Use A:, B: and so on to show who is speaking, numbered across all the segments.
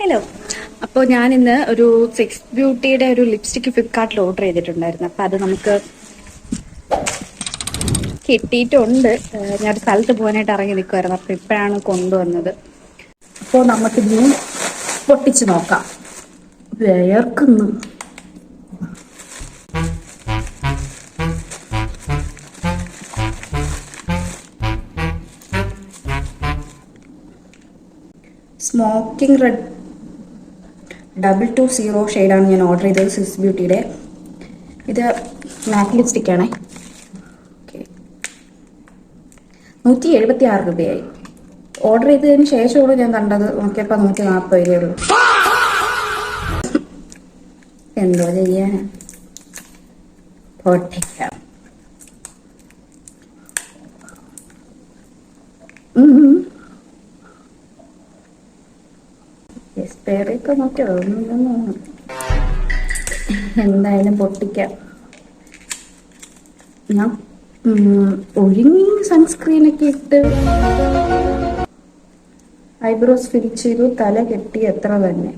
A: Hello. അപ്പോൾ ഞാൻ ഇന്ന് ഒരു സിക്സ് ബ്യൂട്ടിയുടെ ഒരു ലിപ്സ്റ്റിക് ഫ്ലിപ്കാർട്ടിൽ ഓർഡർ ചെയ്തിട്ടുണ്ടായിരുന്നു. അപ്പോൾ അത് നമുക്ക് കിട്ടിയിട്ടുണ്ട്. ഞാനൊരു സ്ഥലത്ത് പോകാനായിട്ട് ഇറങ്ങി നിൽക്കുമായിരുന്നു. അപ്പോൾ ഇപ്പോഴാണ് കൊണ്ടുവന്നത്. അപ്പോൾ നമുക്ക് ഇനി പൊട്ടിച്ച് നോക്കാം. വേർക്കുന്നു. സ്മോക്കിംഗ് റെഡ് 220 ഷെയ്ഡാണ് ഞാൻ ഓർഡർ ചെയ്തത് സിക്സ് ബ്യൂട്ടിയുടെ. ഇത് മാറ്റ് ലിപ്സ്റ്റിക്കാണ്. ഓക്കെ, 176 രൂപയായി. ഓർഡർ ചെയ്തതിന് ശേഷമാണ് ഞാൻ കണ്ടത്. നോക്കിയപ്പോൾ 140 രൂപയുള്ളൂ. എന്തോ ചെയ്യാനാ, പൊട്ടിക്കാം. എക്സ്പയറിയൊക്കെ നോക്കി ഒന്നും എന്തായാലും പൊട്ടിക്കാം. ഞാൻ ഒരുങ്ങി സൺസ്ക്രീനൊക്കെ ഇട്ട് ഐബ്രോസ് ഫിൽ ചെയ്തു, തല കെട്ടി എത്ര തന്നെ.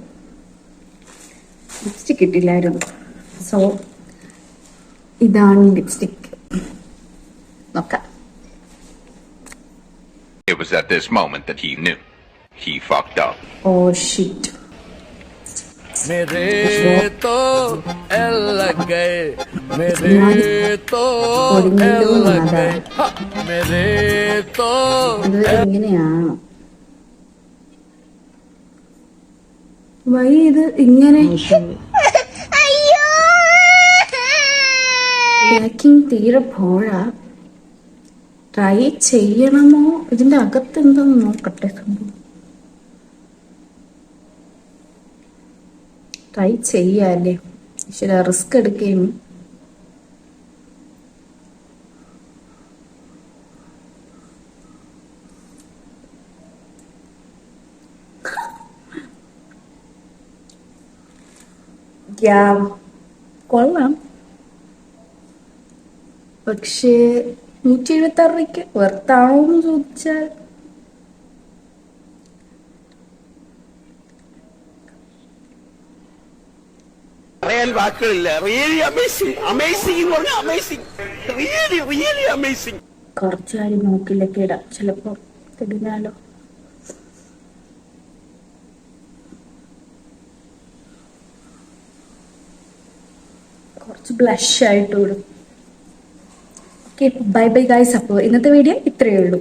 A: ലിപ്സ്റ്റിക് ഇട്ടില്ലായിരുന്നു. സോ ഇതാണ് ലിപ്സ്റ്റിക്. നോക്കാം.
B: It was at this moment that he knew he fucked up.
A: Oh shit.
C: मेरे तो एल लग गए, मेरे तो एल लग गए, मेरे तो
A: എങ്ങനെയാണോ വൈ ഇത് ഇങ്ങനെ പാക്കിംഗ് തീരെ പോഴാ. ട്രൈ ചെയ്യണമോ? ഇതിന്റെ അകത്ത് എന്താന്ന് നോക്കട്ടെ. സംഭവം ട്രൈ ചെയ്യാല്ലേ. ശരി, റിസ്ക് എടുക്കുകയും കൊള്ളാം. പക്ഷേ 176 രൂപയ്ക്ക് വെർത്താണോ എന്ന് ചോദിച്ചാൽ
D: പറയാൻ വാക്കുകളില്ല. റിയലി അമേസിംഗ്, അമേസിംഗ് എന്ന് പറഞ്ഞാൽ അമേസിംഗ്, റിയലി റിയലി അമേസിംഗ്.
A: കുറച്ചാരും നോക്കിലൊക്കെ ഇടാം, ചിലപ്പോ തിരിഞ്ഞാലോ. കുറച്ച് ബ്ലഷ് ആയിട്ട് ഇടും. Okay, bye bye guys. അപ്പോൾ ഇന്നത്തെ വീഡിയോ ഇത്രയേ ഉള്ളൂ.